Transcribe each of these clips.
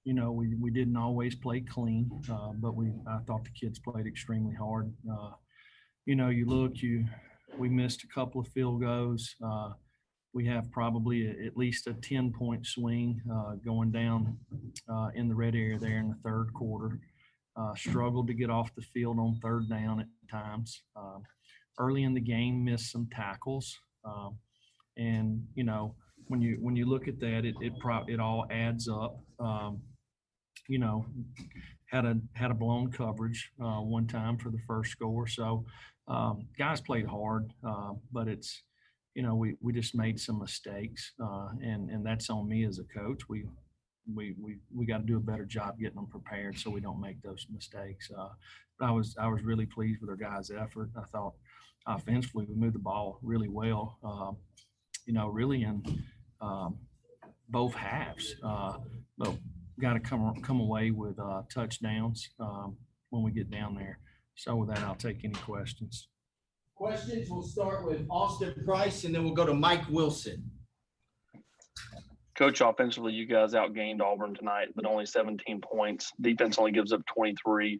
we didn't always play clean, but I thought the kids played extremely hard. We missed a couple of field goals. We have probably at least a 10-point swing going down in the red area there in the third quarter. Struggled to get off the field on third down at times. Early in the game, missed some tackles. And when you look at that, it all adds up. You know, had a blown coverage one time for the first score. So guys played hard, but it's we just made some mistakes, and that's on me as a coach. We got to do a better job getting them prepared so we don't make those mistakes. But I was really pleased with our guys' effort. I thought offensively we moved the ball really well. Really in both halves. But got to come away with touchdowns when we get down there. So with that, I'll take any questions. Questions, we'll start with Austin Price, and then we'll go to Mike Wilson. Coach, offensively, you guys outgained Auburn tonight, but only 17 points. Defense only gives up 23.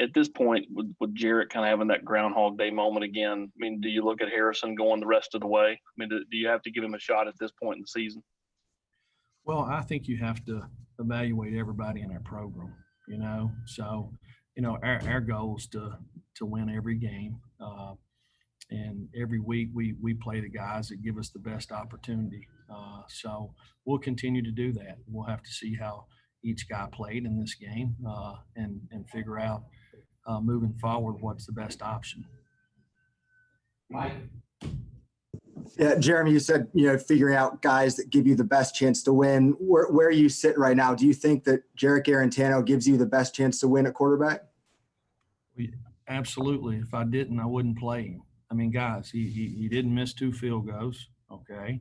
At this point, with Jarrett kind of having that Groundhog Day moment again, I mean, do you look at Harrison going the rest of the way? I mean, do you have to give him a shot at this point in the season? Well, I think you have to evaluate everybody in our program, So, our goal is to win every game. And every week we play the guys that give us the best opportunity. So we'll continue to do that. We'll have to see how each guy played in this game and figure out moving forward what's the best option. Mike? Yeah, Jeremy, you said, figuring out guys that give you the best chance to win. Where you sit right now, do you think that Jarrett Garantano gives you the best chance to win at quarterback? Absolutely. If I didn't, I wouldn't play him. I mean, guys, he didn't miss 2 field goals, okay?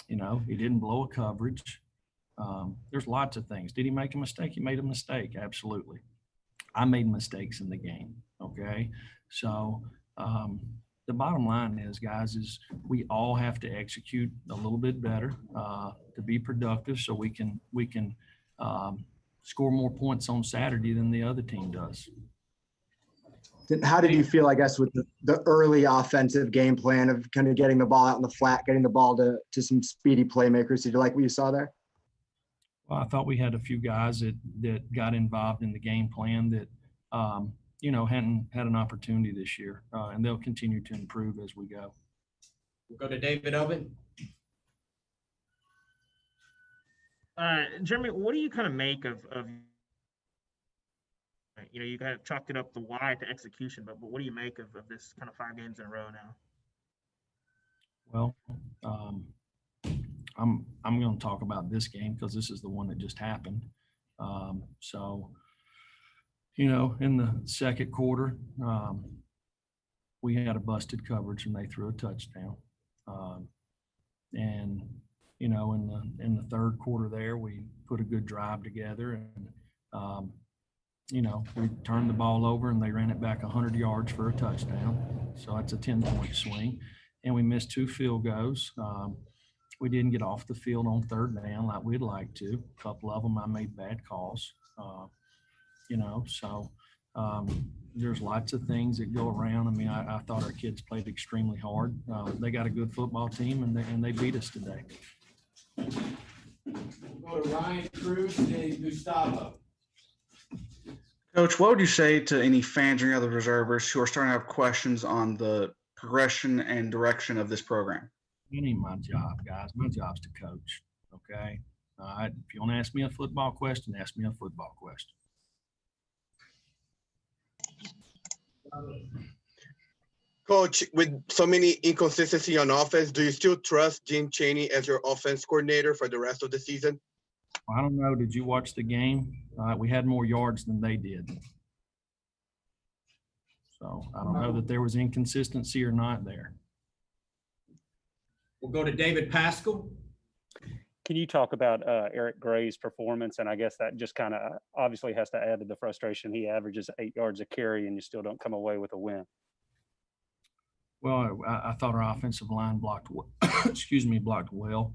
He didn't blow a coverage. There's lots of things. Did he make a mistake? He made a mistake, absolutely. I made mistakes in the game, okay? So the bottom line is, guys, is we all have to execute a little bit better to be productive so we can score more points on Saturday than the other team does. How did you feel, I guess, with the early offensive game plan of kind of getting the ball out in the flat, getting the ball to some speedy playmakers? Did you like what you saw there? Well, I thought we had a few guys that got involved in the game plan that, hadn't had an opportunity this year, and they'll continue to improve as we go. We'll go to David Oven. Jeremy, what do you kind of make of you kind of chalked it up the why to execution, but what do you make of this kind of 5 games in a row now? Well, I'm going to talk about this game because this is the one that just happened. In the second quarter, we had a busted coverage and they threw a touchdown. In the third quarter there, we put a good drive together and we turned the ball over and they ran it back 100 yards for a touchdown. So that's a 10-point swing. And we missed 2 field goals. We didn't get off the field on third down like we'd like to. A couple of them I made bad calls. There's lots of things that go around. I mean, I thought our kids played extremely hard. They got a good football team and they beat us today. We'll go to Ryan Cruz and Gustavo. Coach, what would you say to any fans or any other reservists who are starting to have questions on the progression and direction of this program? It ain't my job, guys. My job's to coach, okay? If you want to ask me a football question, ask me a football question. Coach, with so many inconsistency on offense, do you still trust Jim Chaney as your offense coordinator for the rest of the season? I don't know. Did you watch the game? We had more yards than they did. So I don't know that there was inconsistency or not there. We'll go to David Pascal. Can you talk about Eric Gray's performance? And I guess that just kind of obviously has to add to the frustration. He averages 8 yards a carry and you still don't come away with a win. Well, I thought our offensive line blocked well.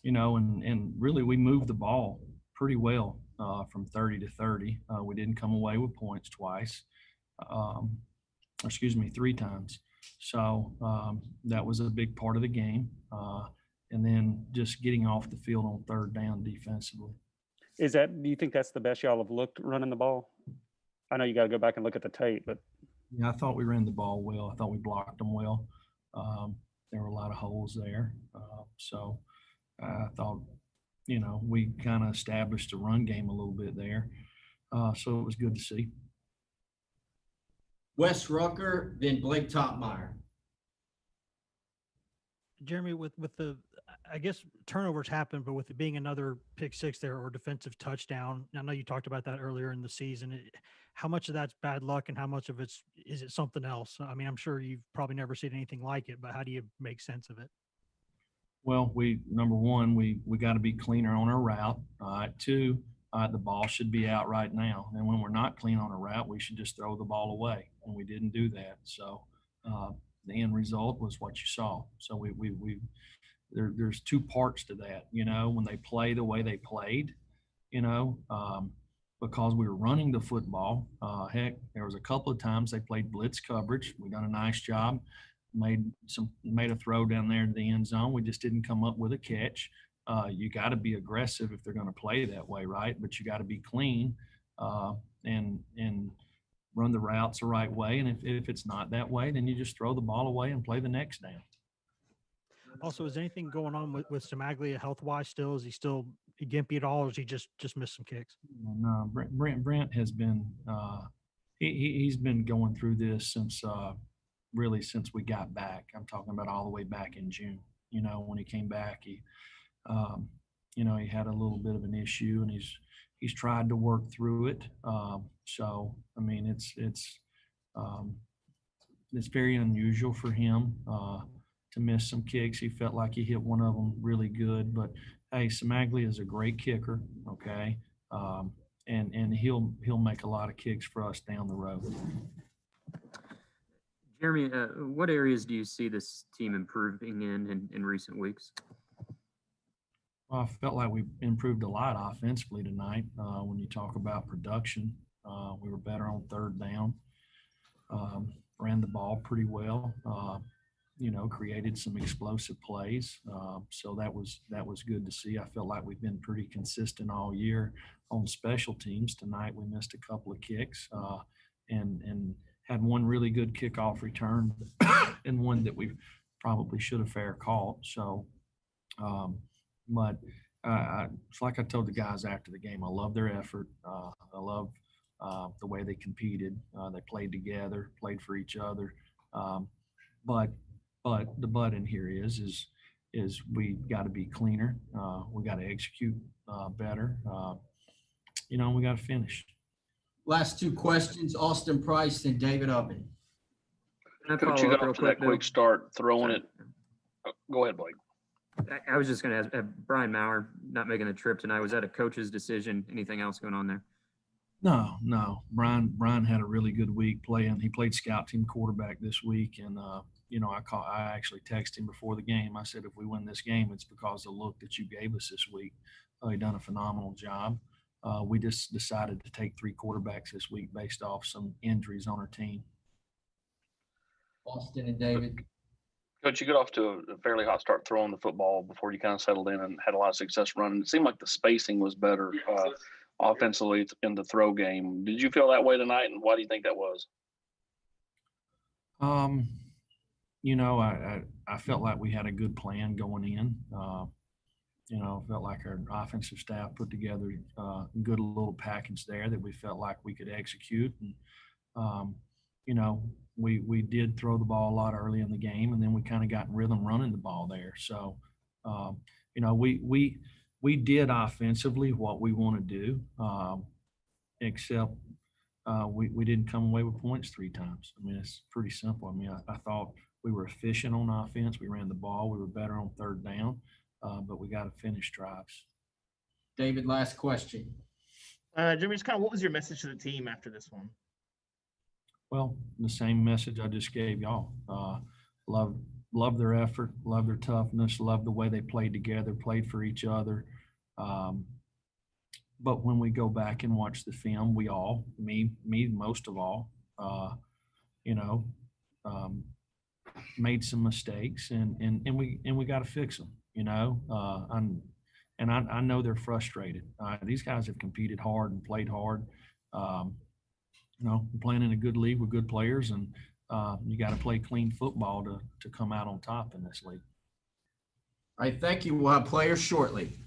and really we moved the ball pretty well from 30 to 30. We didn't come away with points twice, three times. So that was a big part of the game. And then just getting off the field on third down defensively. Do you think that's the best y'all have looked running the ball? I know you got to go back and look at the tape, but. Yeah, I thought we ran the ball well. I thought we blocked them well. There were a lot of holes there. So I thought, we kind of established the run game a little bit there. So it was good to see. Wes Rucker, then Blake Topmeyer. Jeremy, with the, I guess turnovers happen, but with it being another pick six there or defensive touchdown, I know you talked about that earlier in the season. How much of that's bad luck and how much of is it something else? I mean, I'm sure you've probably never seen anything like it, but how do you make sense of it? Well, number one, we got to be cleaner on our route. All right. Two, the ball should be out right now. And when we're not clean on a route, we should just throw the ball away. And we didn't do that. So the end result was what you saw. So there's two parts to that, when they play the way they played, because we were running the football. Heck, there was a couple of times they played blitz coverage. We done a nice job. Made a throw down there to the end zone. We just didn't come up with a catch. You got to be aggressive if they're going to play that way, right? But you got to be clean and run the routes the right way. And if it's not that way, then you just throw the ball away and play the next down. Also, is anything going on with Samaglia health-wise still? Is he still gimpy at all, or is he just missed some kicks? No, Brent has been he's been going through this since we got back. I'm talking about all the way back in June. When he came back, he had a little bit of an issue, and he's tried to work through it. So I mean, it's very unusual for him to miss some kicks. He felt like he hit one of them really good, but hey, Samaglia is a great kicker. Okay. And he'll make a lot of kicks for us down the road. Jeremy, what areas do you see this team improving in recent weeks? Well, I felt like we improved a lot offensively tonight. When you talk about production, we were better on third down, ran the ball pretty well, created some explosive plays. So that was good to see. I felt like we've been pretty consistent all year on special teams. Tonight we missed a couple of kicks and had one really good kickoff return and one that we probably should have fair caught. So, but it's like I told the guys after the game, I love their effort. I love the way they competed. They played together, played for each other. But the but in here is we got to be cleaner. We got to execute better. We got to finish. Last two questions, Austin Price and David Oven. Coach, you got off to that quick start throwing it. Go ahead, Blake. I was just going to ask, Brian Maurer not making the trip tonight. Was that a coach's decision? Anything else going on there? No. Brian had a really good week playing. He played scout team quarterback this week, and I actually texted him before the game. I said, if we win this game, it's because of the look that you gave us this week. He done a phenomenal job. We just decided to take 3 quarterbacks this week based off some injuries on our team. Austin and David. Coach, you got off to a fairly hot start throwing the football before you kind of settled in and had a lot of success running. It seemed like the spacing was better offensively in the throw game. Did you feel that way tonight, and why do you think that was? I felt like we had a good plan going in. Felt like our offensive staff put together a good little package there that we felt like we could execute. And, we did throw the ball a lot early in the game, and then we kind of got in rhythm running the ball there. So, we did offensively what we want to do, except we didn't come away with points 3 times. I mean, it's pretty simple. I mean, I thought we were efficient on offense. We ran the ball. We were better on third down, but we got to finish drives. David, last question. Jimmy, just kind of what was your message to the team after this one? Well, the same message I just gave y'all. Love love their effort, love their toughness, love the way they played together, played for each other. But when we go back and watch the film, we all, me most of all, you know, made some mistakes, and we got to fix them. You know, I know they're frustrated. These guys have competed hard and played hard. You know, we're playing in a good league with good players, and you got to play clean football to come out on top in this league. All right, thank you. We'll have players shortly.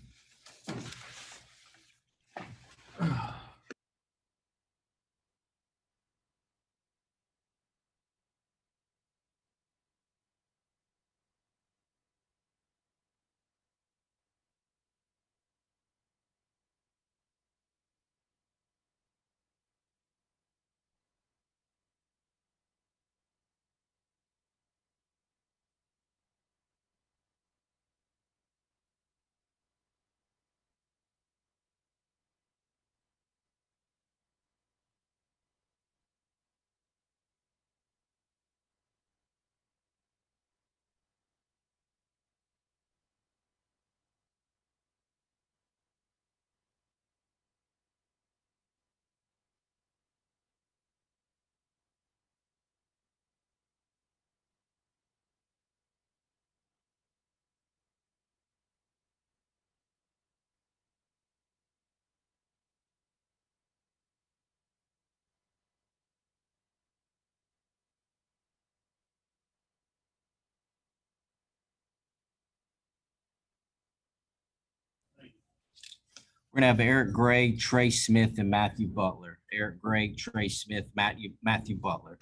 We're gonna have Eric Gray, Trey Smith, and Matthew Butler. Eric Gray, Trey Smith, Matthew Butler.